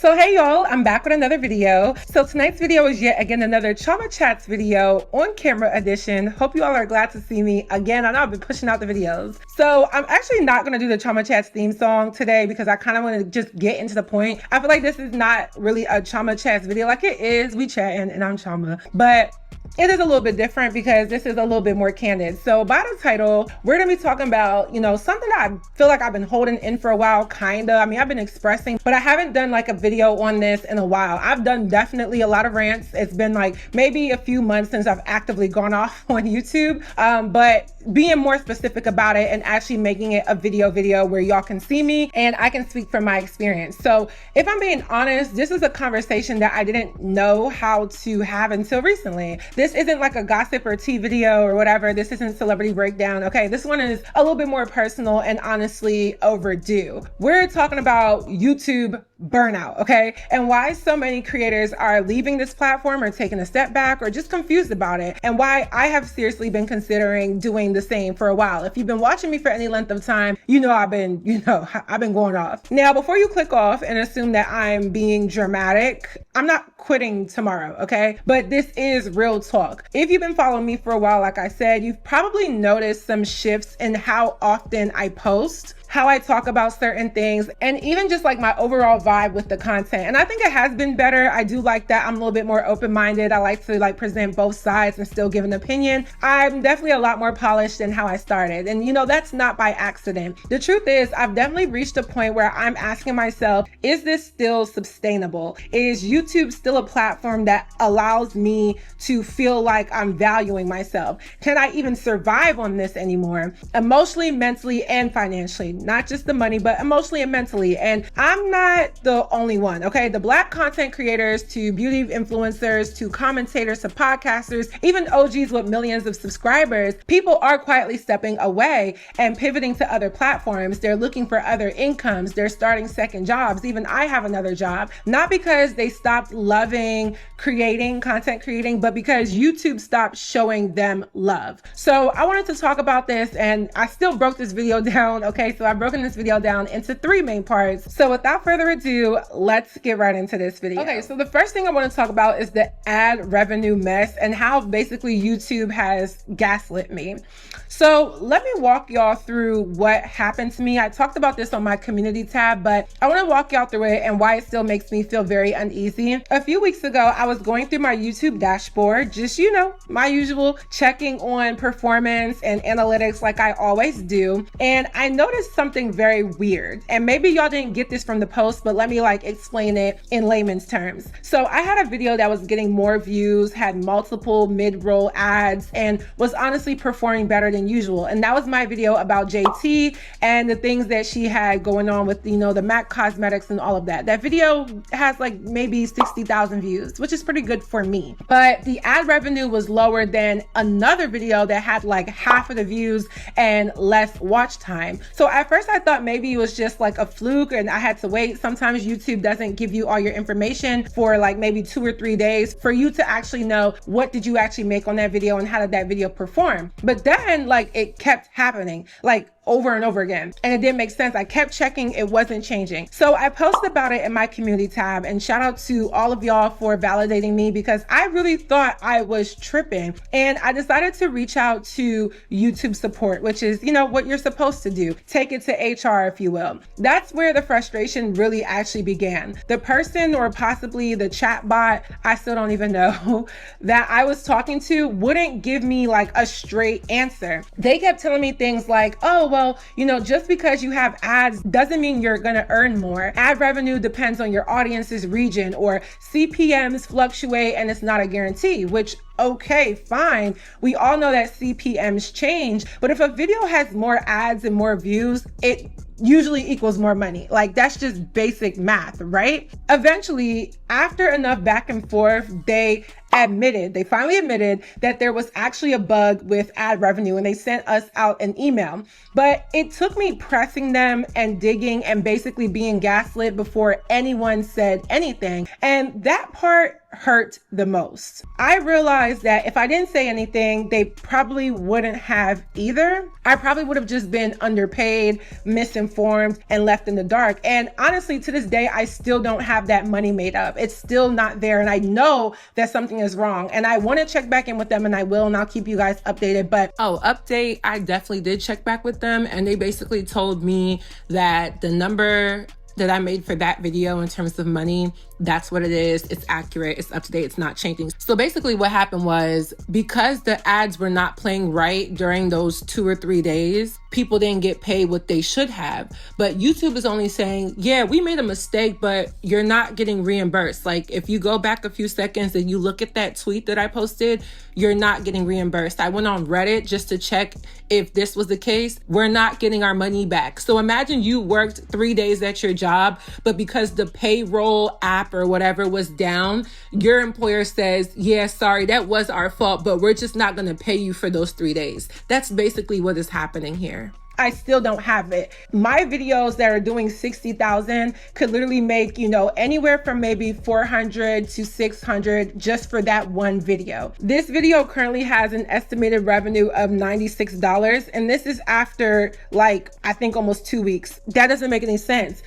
So hey y'all, I'm back with another video. So tonight's video is yet again another Chioma Chats video on camera edition. Hope you all are glad to see me again. I know I've been pushing out the videos. So I'm actually not gonna do the Chioma Chats theme song today because I kind of want to just get into the point. I feel like this is not really a Chioma Chats video. Like it is, we chatting and I'm Chioma, but it is a little bit different because this is a little bit more candid. So by the title, we're gonna be talking about, something that I feel like I've been holding in for a while, kinda. I mean, I've been expressing, but I haven't done like a video on this in a while. I've done definitely a lot of rants. It's been like maybe a few months since I've actively gone off on YouTube, but being more specific about it and actually making it a video where y'all can see me and I can speak from my experience. So if I'm being honest, this is a conversation that I didn't know how to have until recently. This isn't like a gossip or tea video or whatever. This isn't celebrity breakdown. Okay, this one is a little bit more personal and honestly overdue. We're talking about YouTube burnout, okay? And why so many creators are leaving this platform or taking a step back or just confused about it, and why I have seriously been considering doing the same for a while. If you've been watching me for any length of time, I've been going off. Now, before you click off and assume that I'm being dramatic, I'm not quitting tomorrow, okay? But this is real talk. If you've been following me for a while, like I said, you've probably noticed some shifts in how often I post, how I talk about certain things, and even just like my overall vibe with the content. And I think it has been better. I do like that. I'm a little bit more open-minded. I like to present both sides and still give an opinion. I'm definitely a lot more polished than how I started. And that's not by accident. The truth is, I've definitely reached a point where I'm asking myself, is this still sustainable? Is YouTube still a platform that allows me to feel like I'm valuing myself? Can I even survive on this anymore? Emotionally, mentally, and financially. Not just the money, but emotionally and mentally. And I'm not the only one, okay? The Black content creators to beauty influencers to commentators to podcasters, even OGs with millions of subscribers, people are quietly stepping away and pivoting to other platforms. They're looking for other incomes. They're starting second jobs. Even I have another job, not because they stopped loving content creating, but because YouTube stopped showing them love. So I wanted to talk about this, and I still broke this video down, okay? So I've broken this video down into 3 main parts. So without further ado, let's get right into this video. Okay, so the first thing I want to talk about is the ad revenue mess and how basically YouTube has gaslit me. So let me walk y'all through what happened to me. I talked about this on my community tab, but I want to walk y'all through it and why it still makes me feel very uneasy. A few weeks ago, I was going through my YouTube dashboard, just, my usual, checking on performance and analytics like I always do. And I noticed something very weird. And maybe y'all didn't get this from the post, but let me explain it in layman's terms. So I had a video that was getting more views, had multiple mid-roll ads, and was honestly performing better than usual. And that was my video about JT and the things that she had going on with, the MAC cosmetics and all of that. That video has maybe 60,000 views, which is pretty good for me. But the ad revenue was lower than another video that had half of the views and less watch time. So at first I thought maybe it was just a fluke and I had to wait. Sometimes YouTube doesn't give you all your information for maybe 2 or 3 days for you to actually know what did you actually make on that video and how did that video perform. But then it kept happening over and over again. And it didn't make sense. I kept checking, it wasn't changing. So I posted about it in my community tab, and shout out to all of y'all for validating me because I really thought I was tripping. And I decided to reach out to YouTube support, which is, what you're supposed to do. Take it to HR, if you will. That's where the frustration really actually began. The person, or possibly the chat bot, I still don't even know, that I was talking to wouldn't give me a straight answer. They kept telling me things like, oh, well, just because you have ads doesn't mean you're gonna earn more. Ad revenue depends on your audience's region, or CPMs fluctuate and it's not a guarantee, which okay, fine. We all know that CPMs change, but if a video has more ads and more views, it usually equals more money. That's just basic math, right? Eventually, after enough back and forth, they finally admitted that there was actually a bug with ad revenue, and they sent us out an email. But it took me pressing them and digging and basically being gaslit before anyone said anything. And that part hurt the most. I realized that if I didn't say anything, they probably wouldn't have either. I probably would have just been underpaid, misinformed, and left in the dark. And honestly, to this day, I still don't have that money made up. It's still not there. And I know that something is wrong. And I want to check back in with them, and I will, and I'll keep you guys updated. But update, I definitely did check back with them, and they basically told me that the number that I made for that video in terms of money, that's what it is. It's accurate. It's up to date. It's not changing. So basically what happened was, because the ads were not playing right during those 2 or 3 days, people didn't get paid what they should have. But YouTube is only saying, yeah, we made a mistake, but you're not getting reimbursed. Like, if you go back a few seconds and you look at that tweet that I posted, you're not getting reimbursed. I went on Reddit just to check if this was the case. We're not getting our money back. So imagine you worked 3 days at your job, but because the payroll app or whatever was down, your employer says, yeah, sorry, that was our fault, but we're just not going to pay you for those 3 days. That's basically what is happening here. I still don't have it. My videos that are doing 60,000 could literally make, anywhere from maybe 400 to 600 just for that one video. This video currently has an estimated revenue of $96. And this is after I think almost 2 weeks. That doesn't make any sense.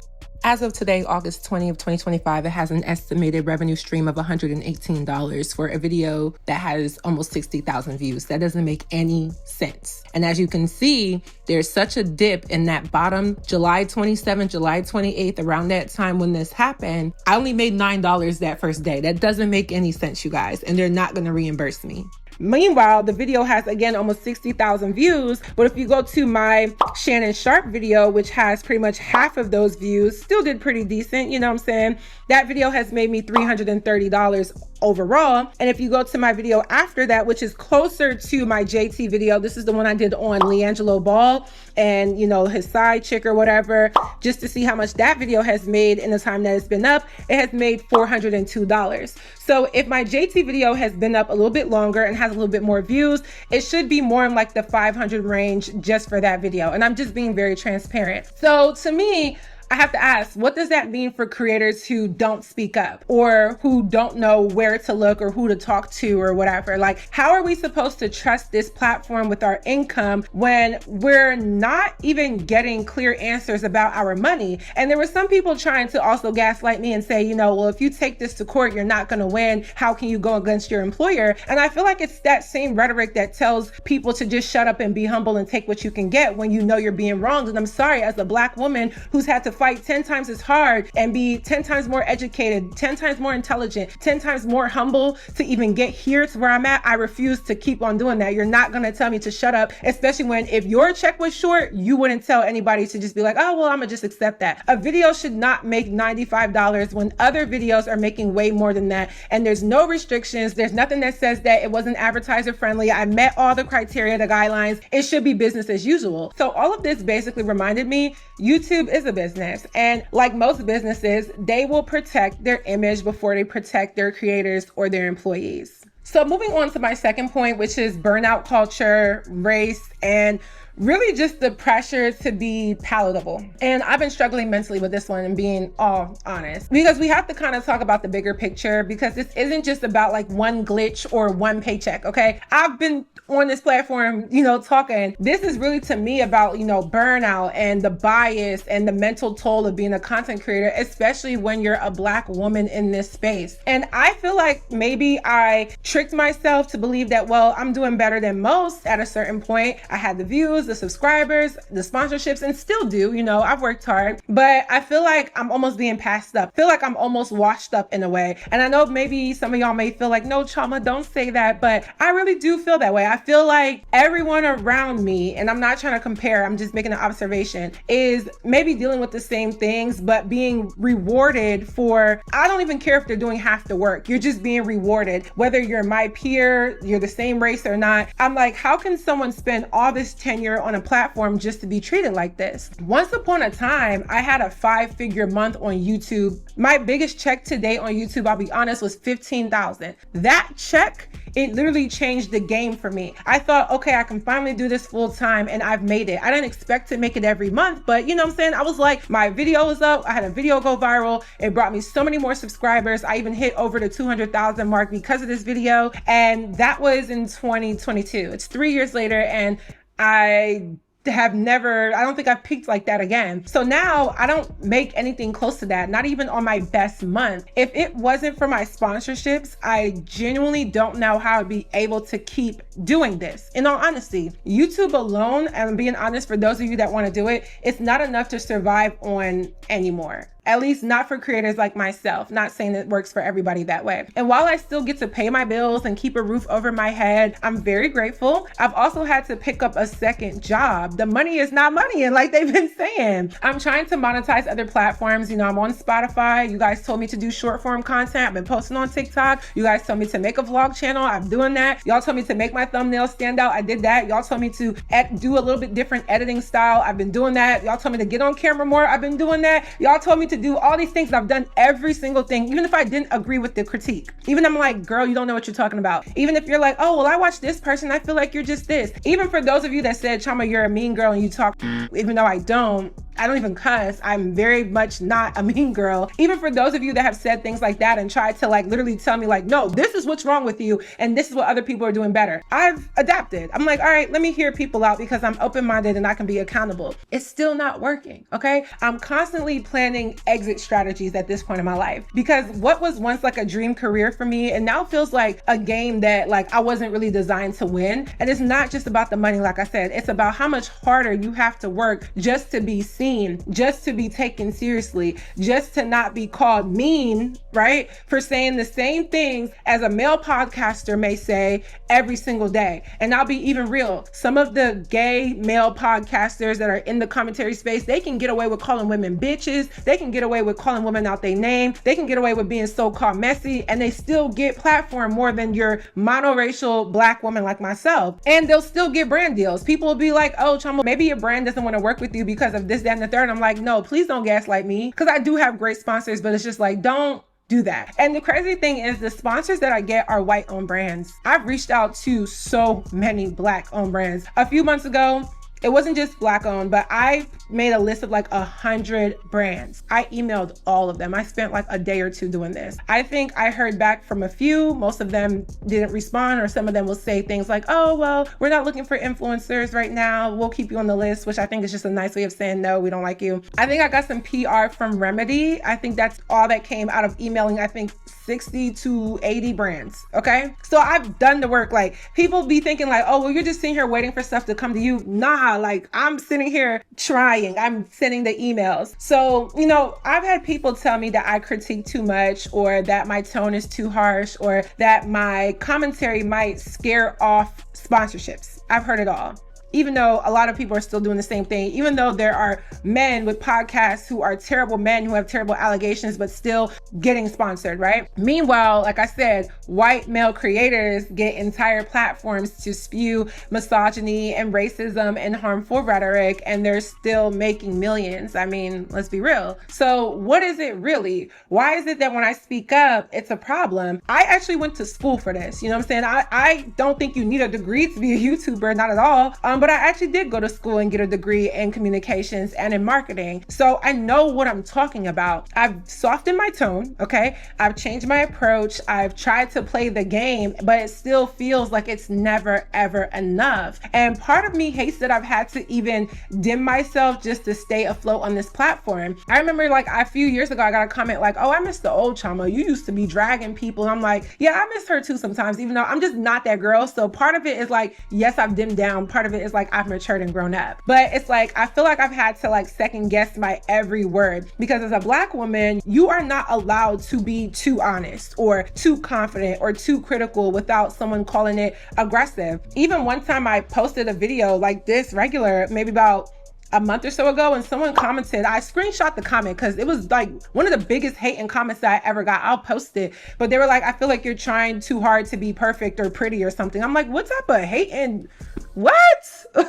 As of today, August 20 of 2025, it has an estimated revenue stream of $118 for a video that has almost 60,000 views. That doesn't make any sense. And as you can see, there's such a dip in that bottom July 27th, July 28th, around that time when this happened. I only made $9 that first day. That doesn't make any sense, you guys. And they're not going to reimburse me. Meanwhile, the video has, again, almost 60,000 views. But if you go to my Shannon Sharp video, which has pretty much half of those views, still did pretty decent, you know what I'm saying? That video has made me $330 overall. And if you go to my video after that, which is closer to my JT video, this is the one I did on LeAngelo Ball and, his side chick or whatever, just to see how much that video has made in the time that it's been up, it has made $402. So if my JT video has been up a little bit longer and has a little bit more views, it should be more in the 500 range just for that video. And I'm just being very transparent. So to me, I have to ask, what does that mean for creators who don't speak up or who don't know where to look or who to talk to or whatever? How are we supposed to trust this platform with our income when we're not even getting clear answers about our money? And there were some people trying to also gaslight me and say, well, if you take this to court, you're not going to win. How can you go against your employer? And I feel like it's that same rhetoric that tells people to just shut up and be humble and take what you can get when you're being wronged. And I'm sorry, as a Black woman who's had to fight 10 times as hard and be 10 times more educated, 10 times more intelligent, 10 times more humble to even get here to where I'm at, I refuse to keep on doing that. You're not going to tell me to shut up, especially when if your check was short, you wouldn't tell anybody to just be like, oh, well, I'm going to just accept that. A video should not make $95 when other videos are making way more than that. And there's no restrictions. There's nothing that says that it wasn't advertiser friendly. I met all the criteria, the guidelines. It should be business as usual. So all of this basically reminded me YouTube is a business. And like most businesses, they will protect their image before they protect their creators or their employees. So moving on to my second point, which is burnout culture, race, and really just the pressure to be palatable. And I've been struggling mentally with this one and being all honest, because we have to kind of talk about the bigger picture, because this isn't just about one glitch or one paycheck. Okay. I've been on this platform, talking. This is really to me about, burnout and the bias and the mental toll of being a content creator, especially when you're a Black woman in this space. And I feel like maybe I tricked myself to believe that, well, I'm doing better than most at a certain point. I had the views, the subscribers, the sponsorships, and still do, I've worked hard, but I feel like I'm almost being passed up. I feel like I'm almost washed up in a way. And I know maybe some of y'all may feel like, no, Chioma, don't say that, but I really do feel that way. I feel like everyone around me, and I'm not trying to compare, I'm just making an observation, is maybe dealing with the same things, but being rewarded for, I don't even care if they're doing half the work. You're just being rewarded, whether you're my peer, you're the same race or not. I'm like, how can someone spend all this tenure year on a platform just to be treated like this. Once upon a time, I had a 5-figure month on YouTube. My biggest check to date on YouTube, I'll be honest, was $15,000. That check, it literally changed the game for me. I thought, okay, I can finally do this full time, and I've made it. I didn't expect to make it every month, but you know what I'm saying? I was like, my video was up. I had a video go viral. It brought me so many more subscribers. I even hit over the 200,000 mark because of this video. And that was in 2022. It's 3 years later, and I don't think I've peaked like that again. So now I don't make anything close to that, not even on my best month. If it wasn't for my sponsorships, I genuinely don't know how I'd be able to keep doing this. In all honesty, YouTube alone, and I'm being honest, for those of you that want to do it, it's not enough to survive on anymore. At least not for creators like myself. Not saying it works for everybody that way. And while I still get to pay my bills and keep a roof over my head, I'm very grateful. I've also had to pick up a second job. The money is not money, and like they've been saying, I'm trying to monetize other platforms. You know, I'm on Spotify. You guys told me to do short form content. I've been posting on TikTok. You guys told me to make a vlog channel. I'm doing that. Y'all told me to make my thumbnails stand out. I did that. Y'all told me to do a little bit different editing style. I've been doing that. Y'all told me to get on camera more. I've been doing that. Y'all told me to do all these things, and I've done every single thing, even if I didn't agree with the critique. Even I'm like, girl, you don't know what you're talking about. Even if you're like, oh, well, I watched this person, I feel like you're just this. Even for those of you that said, Chioma, you're a mean girl and you talk, even though I don't even cuss. I'm very much not a mean girl. Even for those of you that have said things like that and tried to like literally tell me like, no, this is what's wrong with you and this is what other people are doing better. I've adapted. I'm like, all right, let me hear people out because I'm open-minded and I can be accountable. It's still not working, okay? I'm constantly planning exit strategies at this point in my life because what was once like a dream career for me and now feels like a game that like I wasn't really designed to win. And it's not just about the money, like I said, it's about how much harder you have to work just to be seen, just to be taken seriously, just to not be called mean, right? For saying the same things as a male podcaster may say every single day. And I'll be even real. Some of the gay male podcasters that are in the commentary space, they can get away with calling women bitches. They can get away with calling women out their name. They can get away with being so-called messy, and they still get platform more than your monoracial black woman like myself. And they'll still get brand deals. People will be like, oh, Chioma, maybe your brand doesn't want to work with you because of this, that, and the third. I'm like, no, please don't gaslight me, because I do have great sponsors, but it's just like, don't do that. And the crazy thing is the sponsors that I get are white owned brands. I've reached out to so many black owned brands. A few months ago, it wasn't just black owned, but I made a list of like 100 brands. I emailed all of them. I spent like a day or two doing this. I think I heard back from a few. Most of them didn't respond, or some of them will say things like, oh, well, we're not looking for influencers right now. We'll keep you on the list, which I think is just a nice way of saying, no, we don't like you. I think I got some PR from Remedy. I think that's all that came out of emailing, I think 60 to 80 brands. Okay. So I've done the work. Like people be thinking like, oh, well, you're just sitting here waiting for stuff to come to you. Nah, like I'm sitting here trying. I'm sending the emails. So, you know, I've had people tell me that I critique too much, or that my tone is too harsh, or that my commentary might scare off sponsorships. I've heard it all. Even though a lot of people are still doing the same thing, even though there are men with podcasts who are terrible men who have terrible allegations, but still getting sponsored, right? Meanwhile, like I said, white male creators get entire platforms to spew misogyny and racism and harmful rhetoric, and they're still making millions. I mean, let's be real. So what is it really? Why is it that when I speak up, it's a problem? I actually went to school for this. You know what I'm saying? I don't think you need a degree to be a YouTuber, not at all. But I actually did go to school and get a degree in communications and in marketing. So I know what I'm talking about. I've softened my tone, okay? I've changed my approach. I've tried to play the game, but it still feels like it's never, ever enough. And part of me hates that I've had to even dim myself just to stay afloat on this platform. I remember like a few years ago, I got a comment like, oh, I miss the old Chioma. You used to be dragging people. And I'm like, yeah, I miss her too sometimes, even though I'm just not that girl. So part of it is like, yes, I've dimmed down. Part of it is like I've matured and grown up. But it's like I feel like I've had to like second guess my every word, because as a black woman, you are not allowed to be too honest or too confident or too critical without someone calling it aggressive. Even one time I posted a video like this regular, maybe about a month or so ago, and someone commented, I screenshot the comment because it was like one of the biggest hating comments that I ever got. I'll post it, but they were like, I feel like you're trying too hard to be perfect or pretty or something. I'm like, what type of hating? What?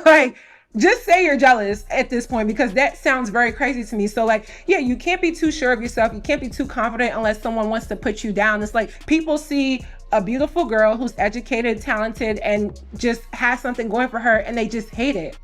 Like, just say you're jealous at this point, because that sounds very crazy to me. So like, yeah, you can't be too sure of yourself. You can't be too confident unless someone wants to put you down. It's like people see a beautiful girl who's educated, talented, and just has something going for her, and they just hate it.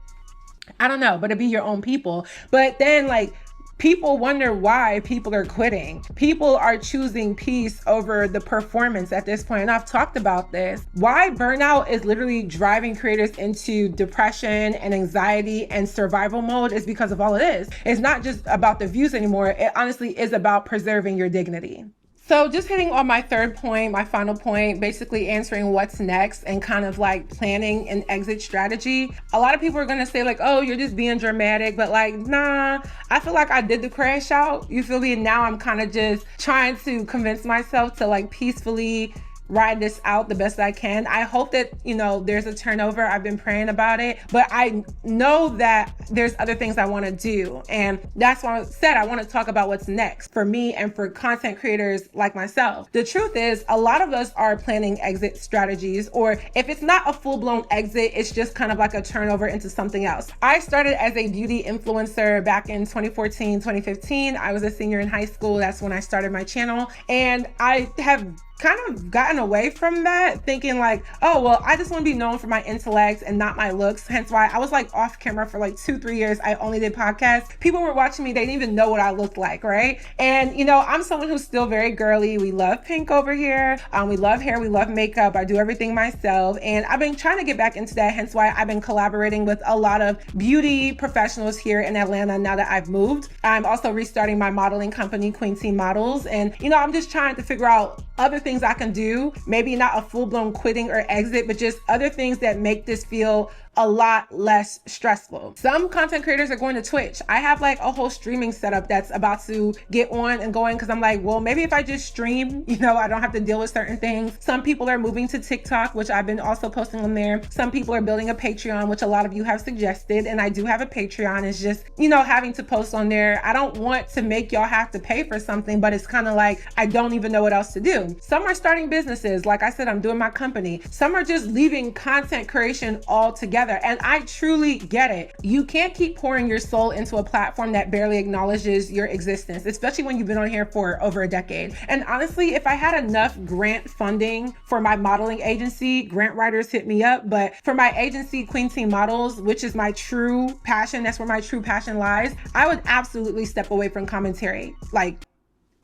I don't know, but it'd be your own people. But then like, people wonder why people are quitting. People are choosing peace over the performance at this point. And I've talked about this. Why burnout is literally driving creators into depression and anxiety and survival mode is because of all it is. It's not just about the views anymore. It honestly is about preserving your dignity. So just hitting on my third point, my final point, basically answering what's next and kind of like planning an exit strategy. A lot of people are going to say like, oh, you're just being dramatic, but like, nah, I feel like I did the crash out. You feel me? And now I'm kind of just trying to convince myself to like peacefully ride this out the best I can. I hope that, you know, there's a turnover. I've been praying about it, but I know that there's other things I want to do. And that's why I said I want to talk about what's next for me and for content creators like myself. The truth is, a lot of us are planning exit strategies, or if it's not a full-blown exit, it's just kind of like a turnover into something else. I started as a beauty influencer back in 2014, 2015. I was a senior in high school. That's when I started my channel. And I have kind of gotten away from that, thinking like, oh, well, I just want to be known for my intellect and not my looks. Hence why I was like off camera for like 2-3 years. I only did podcasts. People were watching me. They didn't even know what I looked like, right? And, you know, I'm someone who's still very girly. We love pink over here. We love hair. We love makeup. I do everything myself. And I've been trying to get back into that. Hence why I've been collaborating with a lot of beauty professionals here in Atlanta now that I've moved. I'm also restarting my modeling company, Queen Team Models. And, you know, I'm just trying to figure out other things I can do, maybe not a full-blown quitting or exit, but just other things that make this feel a lot less stressful. Some content creators are going to Twitch. I have like a whole streaming setup that's about to get on and going, because I'm like, well, maybe if I just stream, you know, I don't have to deal with certain things. Some people are moving to TikTok, which I've been also posting on there. Some people are building a Patreon, which a lot of you have suggested, and I do have a Patreon. It's just, you know, having to post on there. I don't want to make y'all have to pay for something, but it's kind of like, I don't even know what else to do. Some are starting businesses. Like I said, I'm doing my company. Some are just leaving content creation altogether. And I truly get it. You can't keep pouring your soul into a platform that barely acknowledges your existence, especially when you've been on here for over a decade. And honestly, if I had enough grant funding for my modeling agency, grant writers hit me up, but for my agency, Queen Team Models, which is my true passion, that's where my true passion lies, I would absolutely step away from commentary. Like,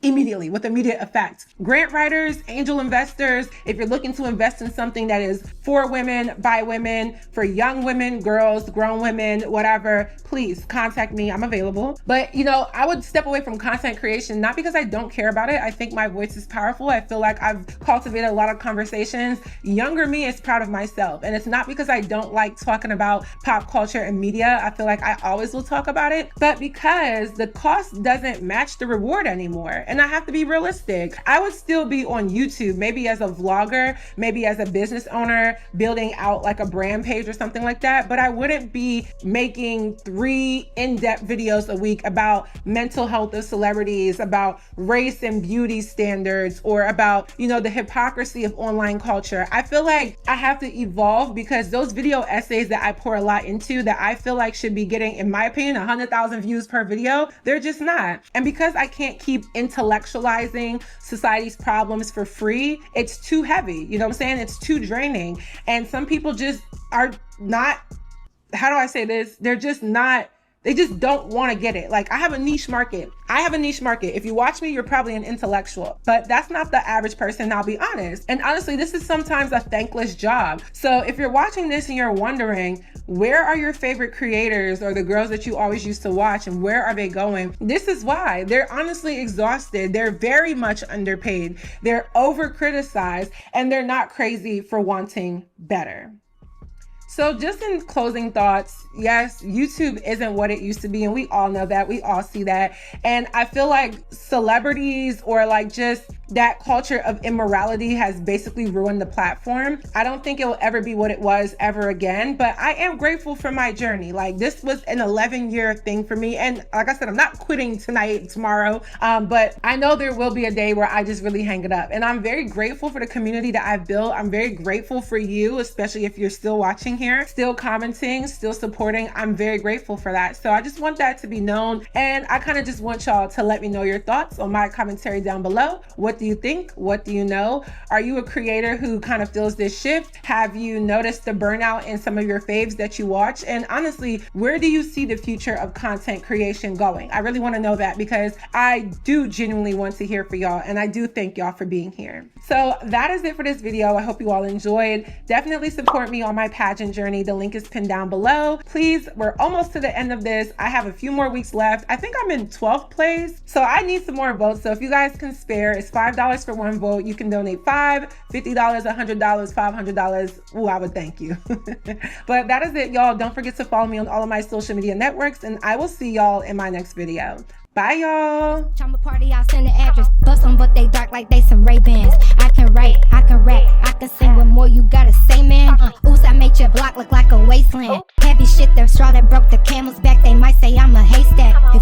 immediately, with immediate effect. Grant writers, angel investors, if you're looking to invest in something that is for women, by women, for young women, girls, grown women, whatever, please contact me. I'm available. But, you know, I would step away from content creation, not because I don't care about it. I think my voice is powerful. I feel like I've cultivated a lot of conversations. Younger me is proud of myself. And it's not because I don't like talking about pop culture and media. I feel like I always will talk about it, but because the cost doesn't match the reward anymore. And I have to be realistic. I would still be on YouTube, maybe as a vlogger, maybe as a business owner, building out like a brand page or something like that. But I wouldn't be making 3 in-depth videos a week about mental health of celebrities, about race and beauty standards, or about, you know, the hypocrisy of online culture. I feel like I have to evolve, because those video essays that I pour a lot into, that I feel like should be getting, in my opinion, 100,000 views per video, they're just not. And because I can't keep intellectualizing society's problems for free, it's too heavy. You know what I'm saying? It's too draining. And some people just are not, how do I say this? They're just not, they just don't want to get it. Like, I have a niche market. If you watch me, you're probably an intellectual, but that's not the average person, I'll be honest. And honestly, this is sometimes a thankless job. So if you're watching this and you're wondering, where are your favorite creators or the girls that you always used to watch, and where are they going? This is why. They're honestly exhausted. They're very much underpaid. They're over criticized, and they're not crazy for wanting better. So just in closing thoughts, yes, YouTube isn't what it used to be, and we all know that. We all see that. And I feel like celebrities, or like just that culture of immorality has basically ruined the platform. I don't think it will ever be what it was ever again, but I am grateful for my journey. Like, this was an 11-year thing for me. And like I said, I'm not quitting tonight, tomorrow, but I know there will be a day where I just really hang it up. And I'm very grateful for the community that I've built. I'm very grateful for you, especially if you're still watching here, still commenting, still supporting. I'm very grateful for that. So I just want that to be known. And I kind of just want y'all to let me know your thoughts on my commentary down below. What do you think? What do you know? Are you a creator who kind of feels this shift? Have you noticed the burnout in some of your faves that you watch? And honestly, where do you see the future of content creation going? I really want to know that, because I do genuinely want to hear from y'all, and I do thank y'all for being here. So that is it for this video. I hope you all enjoyed. Definitely support me on my pageant journey. The link is pinned down below. Please, we're almost to the end of this. I have a few more weeks left. I think I'm in 12th place, so I need some more votes. So if you guys can spare, it's $5 for one vote. You can donate $5, $50, $100, $500. Ooh, I would thank you. But that is it, y'all. Don't forget to follow me on all of my social media networks, and I will see y'all in my next video. Bye, y'all. Chamba party, I'll send the address. Bust them, but they dark like they some Ray-Bans. I can write, I can rap, I can sing. What more you gotta say, man? Oops, I made your block look like a wasteland. Heavy shit, the straw that broke the camel's back. They might say I'm a haystack.